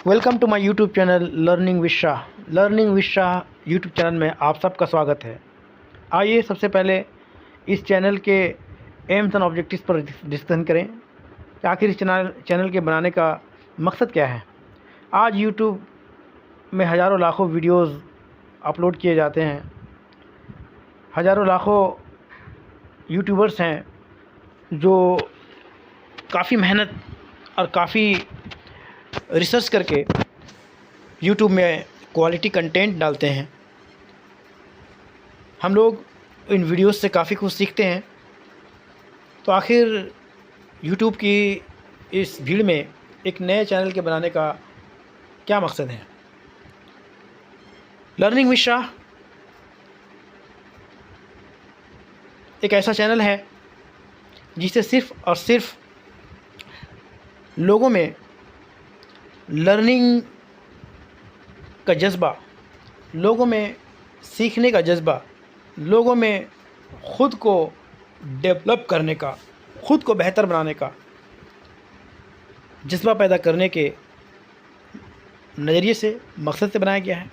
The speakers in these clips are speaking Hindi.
Welcome to my YouTube channel learning with Shah. Learning with Shah YouTube channel में आप सबका स्वागत है। आइए सबसे पहले इस चैनल के एम्स एंड ऑब्जेक्टिव्स पर डिस्कशन करें कि आखिर इस चैनल के बनाने का मकसद क्या है। आज यूट्यूब में हज़ारों लाखों वीडियोस अपलोड किए जाते हैं। हज़ारों लाखों यूट्यूबर्स हैं जो काफ़ी मेहनत और काफ़ी रिसर्च करके यूट्यूब में क्वालिटी कंटेंट डालते हैं। हम लोग इन वीडियोस से काफ़ी कुछ सीखते हैं। तो आखिर यूट्यूब की इस भीड़ में एक नए चैनल के बनाने का क्या मकसद है। लर्निंग विद शाह एक ऐसा चैनल है जिसे सिर्फ़ और सिर्फ लोगों में लर्निंग का जज़्बा, लोगों में सीखने का जज़्बा, लोगों में ख़ुद को डेवलप करने का, ख़ुद को बेहतर बनाने का जज़्बा पैदा करने के नज़रिए से, मकसद से बनाया गया है।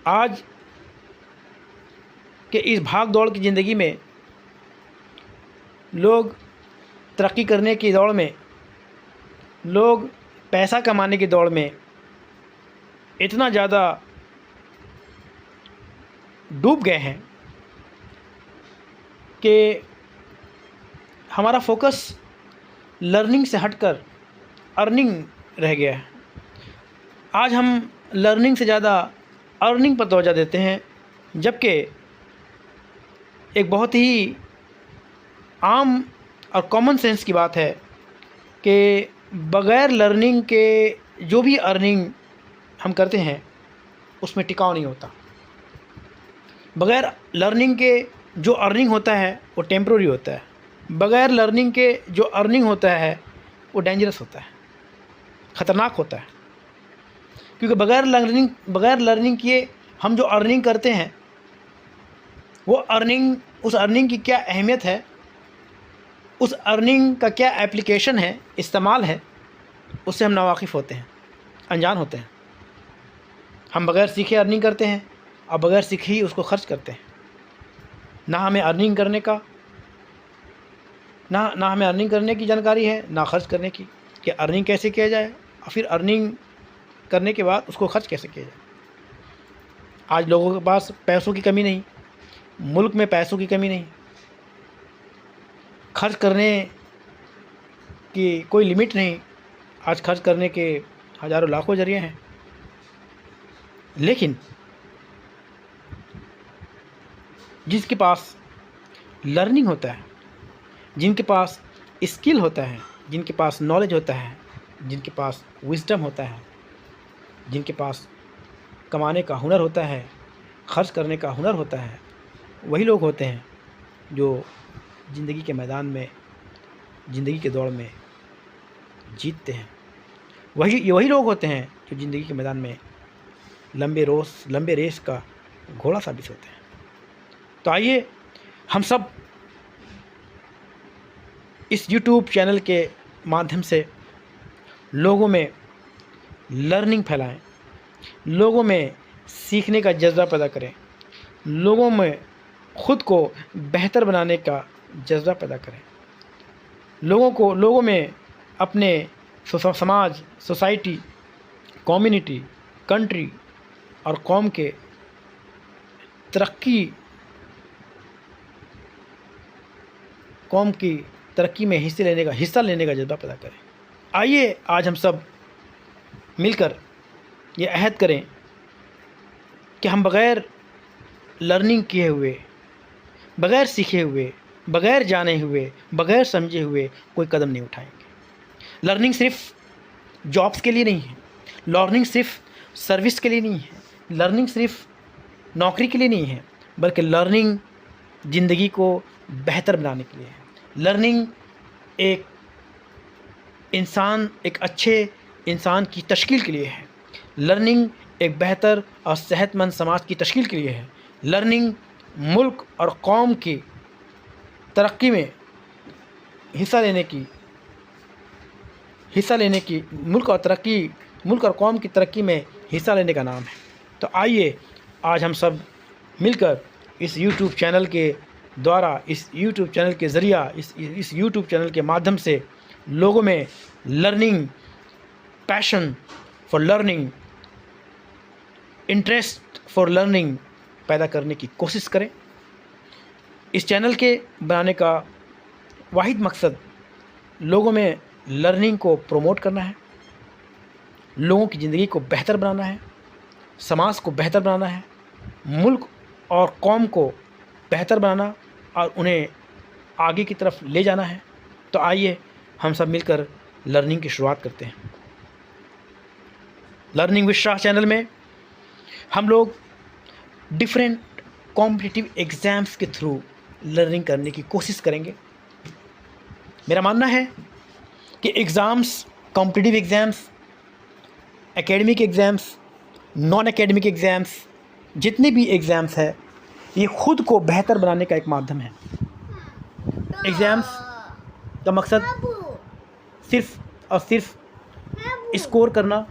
आज के इस भाग दौड़ की ज़िंदगी में लोग तरक्की करने की दौड़ में, लोग पैसा कमाने की दौड़ में इतना ज़्यादा डूब गए हैं कि हमारा फोकस लर्निंग से हटकर अर्निंग रह गया है। आज हम लर्निंग से ज़्यादा अर्निंग पर तवज्जो देते हैं, जबकि एक बहुत ही आम और कॉमन सेंस की बात है कि बग़ैर लर्निंग के जो भी अर्निंग हम करते हैं उसमें टिकाव नहीं होता। बग़ैर लर्निंग के जो अर्निंग होता है वो टेम्प्रोरी होता है। बग़ैर लर्निंग के जो अर्निंग होता है वो डेंजरस होता है, ख़तरनाक होता है। क्योंकि बग़ैर लर्निंग किए हम जो अर्निंग करते हैं वो अर्निंग, उस अर्निंग की क्या अहमियत है, उस अर्निंग का क्या एप्लीकेशन है, इस्तेमाल है, उससे हम नावाकिफ़ होते हैं, अनजान होते हैं। हम बग़ैर सीखे अर्निंग करते हैं और बग़ैर सीखे ही उसको खर्च करते हैं। ना हमें अर्निंग करने का ना हमें अर्निंग करने की जानकारी है, ना खर्च करने की, कि अर्निंग कैसे किया जाए और फिर अर्निंग करने के बाद उसको खर्च कैसे किया जाए। आज लोगों के पास पैसों की कमी नहीं, मुल्क में पैसों की कमी नहीं, खर्च करने की कोई लिमिट नहीं। आज खर्च करने के हज़ारों लाखों ज़रिए हैं, लेकिन जिसके पास लर्निंग होता है, जिनके पास स्किल होता है, जिनके पास नॉलेज होता है, जिनके पास विज़डम होता है, जिनके पास कमाने का हुनर होता है, खर्च करने का हुनर होता है, वही लोग होते हैं जो ज़िंदगी के मैदान में, ज़िंदगी के दौड़ में जीतते हैं। वही लोग होते हैं जो ज़िंदगी के मैदान में लंबे रेस का घोड़ा साबित होते हैं। तो आइए हम सब इस YouTube चैनल के माध्यम से लोगों में लर्निंग फैलाएं, लोगों में सीखने का जज़्बा पैदा करें, लोगों में ख़ुद को बेहतर बनाने का जज़्बा पैदा करें, लोगों में अपने समाज, सोसाइटी, कम्युनिटी, कंट्री और कौम के कौम की तरक्की में हिस्सा लेने का जज़्बा पैदा करें। आइए आज हम सब मिलकर ये अहद करें कि हम बग़ैर लर्निंग किए हुए, बग़ैर सीखे हुए, बग़ैर जाने हुए, बग़ैर समझे हुए कोई कदम नहीं उठाएंगे। लर्निंग सिर्फ जॉब्स के लिए नहीं है, लर्निंग सिर्फ सर्विस के लिए नहीं है, लर्निंग सिर्फ नौकरी के लिए नहीं है, बल्कि लर्निंग ज़िंदगी को बेहतर बनाने के लिए है। लर्निंग एक अच्छे इंसान की तश्कील के लिए है। लर्निंग एक बेहतर और सेहतमंद समाज की तश्कील के लिए है। लर्निंग मुल्क और कौम की तरक्की में हिस्सा लेने की मुल्क और तरक्की मुल्क और कौम की तरक्की में हिस्सा लेने का नाम है। तो आइए आज हम सब मिलकर इस यूट्यूब चैनल के द्वारा, इस यूट्यूब चैनल के ज़रिया, इस यूट्यूब चैनल के माध्यम से लोगों में learning, passion for learning, interest for learning पैदा करने की कोशिश करें। इस चैनल के बनाने का वाहिद मकसद लोगों में लर्निंग को प्रमोट करना है, लोगों की ज़िंदगी को बेहतर बनाना है, समाज को बेहतर बनाना है, मुल्क और कौम को बेहतर बनाना और उन्हें आगे की तरफ ले जाना है। तो आइए हम सब मिलकर लर्निंग की शुरुआत करते हैं। लर्निंग विद शाह चैनल में हम लोग डिफरेंट कॉम्पिटिटिव एग्ज़ाम्स के थ्रू लर्निंग करने की कोशिश करेंगे। मेरा मानना है कि exams, competitive exams, academic exams, non academic exams, जितने भी एग्ज़ाम्स हैं, ये ख़ुद को बेहतर बनाने का एक माध्यम है। एग्ज़ाम्स का मकसद सिर्फ़ और सिर्फ स्कोर करना,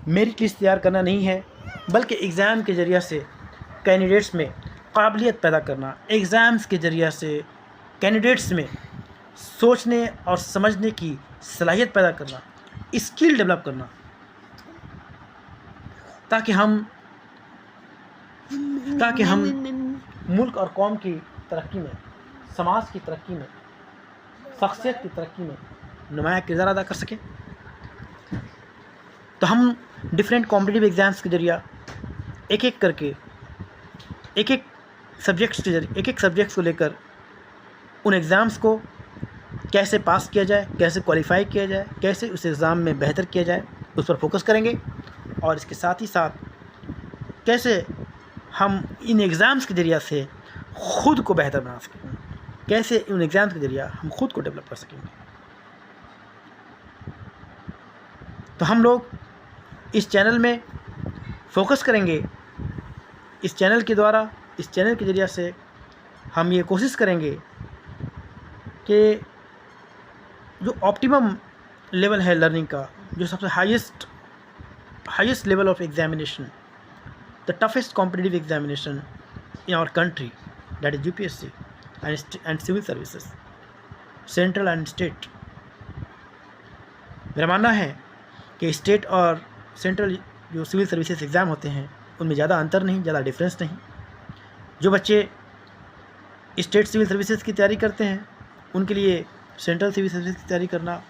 मेरिट लिस्ट तैयार करना नहीं है, बल्कि एग्ज़ाम के ज़रिए से कैंडिडेट्स में काबिलियत पैदा करना, एग्ज़ाम्स के ज़रिए से कैंडिडेट्स में सोचने और समझने की सलाहियत पैदा करना, स्किल डेवलप करना, ताकि हम मुल्क और कौम की तरक्की में, समाज की तरक्की में, शख्सियत की तरक्की में नुमाया किरदार अदा कर सकें। तो हम डिफरेंट कॉम्पिटिटिव एग्ज़ाम्स के ज़रिए एक एक करके एक एक सब्जेक्ट्स को लेकर उन एग्ज़ाम्स को कैसे पास किया जाए, कैसे क्वालिफ़ाई किया जाए, कैसे उस एग्ज़ाम में बेहतर किया जाए, उस पर फोकस करेंगे। और इसके साथ ही साथ कैसे हम इन एग्ज़ाम्स के ज़रिए से ख़ुद को बेहतर बना सकेंगे, कैसे उन एग्ज़ाम्स के ज़रिए हम ख़ुद को डेवलप कर सकेंगे। तो हम लोग इस चैनल में फोकस करेंगे। इस चैनल के द्वारा, इस चैनल के ज़रिए से हम ये कोशिश करेंगे कि जो ऑप्टिमम लेवल है लर्निंग का, जो सबसे highest level of examination, the toughest competitive examination in our country, that is UPSC and civil services, central and state. मेरा मानना है कि स्टेट और सेंट्रल जो सिविल सर्विसेज एग्ज़ाम होते हैं उनमें ज़्यादा अंतर नहीं, ज़्यादा डिफरेंस नहीं। जो बच्चे स्टेट सिविल सर्विसेज की तैयारी करते हैं उनके लिए सेंट्रल सिविल सर्विसेज की तैयारी करना,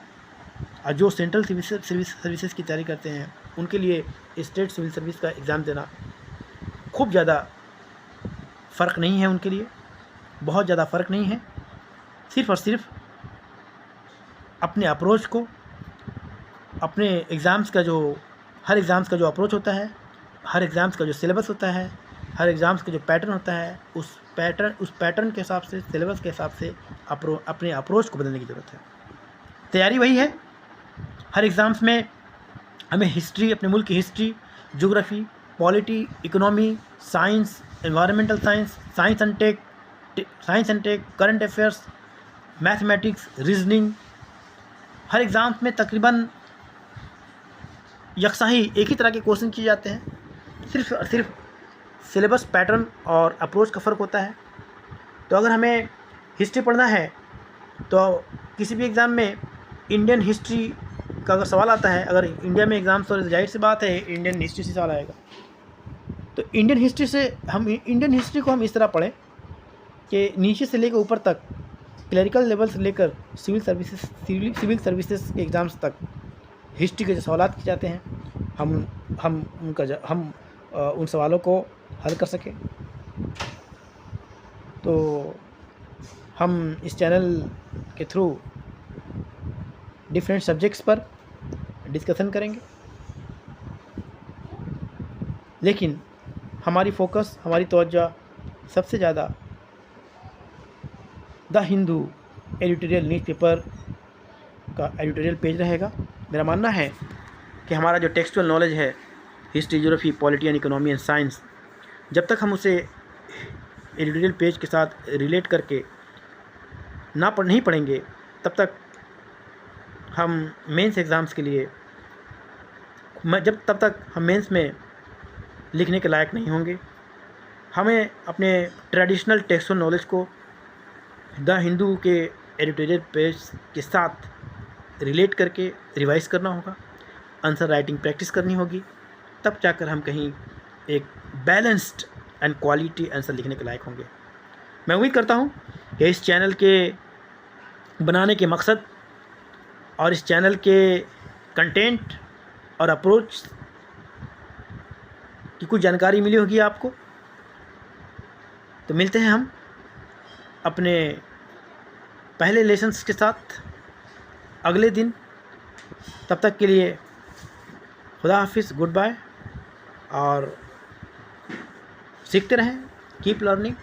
और जो सेंट्रल सिविल सर्विसेज की तैयारी करते हैं उनके लिए स्टेट सिविल सर्विस का एग्ज़ाम देना खूब ज़्यादा फ़र्क नहीं है। उनके लिए बहुत ज़्यादा फ़र्क नहीं है। सिर्फ़ और सिर्फ अपने अप्रोच को, अपने एग्ज़ाम्स का जो हर एग्ज़ाम्स का जो अप्रोच होता है, हर एग्ज़ाम्स का जो सिलेबस होता है, हर एग्ज़ाम्स का जो पैटर्न होता है, उस पैटर्न के हिसाब से, सिलेबस के हिसाब से अपने अप्रोच को बदलने की ज़रूरत है। तैयारी वही है। हर एग्ज़ाम्स में हमें हिस्ट्री, अपने मुल्क की history, geography, polity, economy, science, environmental science, science and tech, current affairs, mathematics, reasoning, हर एग्ज़ाम्स में तकरीबन यकसा ही एक ही तरह के क्वेश्चन किए जाते हैं। सिर्फ और सिर्फ सिलेबस, पैटर्न और अप्रोच का फ़र्क होता है। तो अगर हमें हिस्ट्री पढ़ना है तो किसी भी एग्ज़ाम में इंडियन हिस्ट्री का अगर सवाल आता है, अगर इंडिया में एग्ज़ाम, तो जाहिर सी बात है इंडियन हिस्ट्री से सवाल आएगा। तो इंडियन हिस्ट्री को हम इस तरह पढ़ें कि नीचे से लेकर ऊपर तक, क्लरिकल लेवल से लेकर सिविल सर्विसेज के एग्ज़ाम्स तक हिस्ट्री के जो सवाल किए जाते हैं हम उन सवालों को हल कर सकें। तो हम इस चैनल के थ्रू डिफरेंट सब्जेक्ट्स पर डिस्कशन करेंगे, लेकिन हमारी फोकस, हमारी तवज्जो सबसे ज़्यादा द हिंदू एडिटोरियल न्यूज़पेपर का एडिटोरियल पेज रहेगा। मेरा मानना है कि हमारा जो टेक्सचुअल नॉलेज है, history, geography, polity and economy and science, जब तक हम उसे एडिटोरियल पेज के साथ रिलेट करके नहीं पढ़ेंगे, तब तक हम मेंस एग्ज़ाम्स के लिए जब तब तक हम मेंस में लिखने के लायक नहीं होंगे। हमें अपने ट्रेडिशनल टेक्स्ट और नॉलेज को द हिंदू के एडिटोरियल पेज के साथ रिलेट करके रिवाइज़ करना होगा, आंसर राइटिंग प्रैक्टिस करनी होगी, तब जाकर हम कहीं एक बैलेंस्ड एंड क्वालिटी आंसर लिखने के लायक होंगे। मैं उम्मीद करता हूँ कि इस चैनल के बनाने के मकसद और इस चैनल के कंटेंट और अप्रोच की कुछ जानकारी मिली होगी आपको। तो मिलते हैं हम अपने पहले लेसन्स के साथ अगले दिन। तब तक के लिए खुदा हाफिज़, गुड बाय, और सीखते रहें, कीप लर्निंग।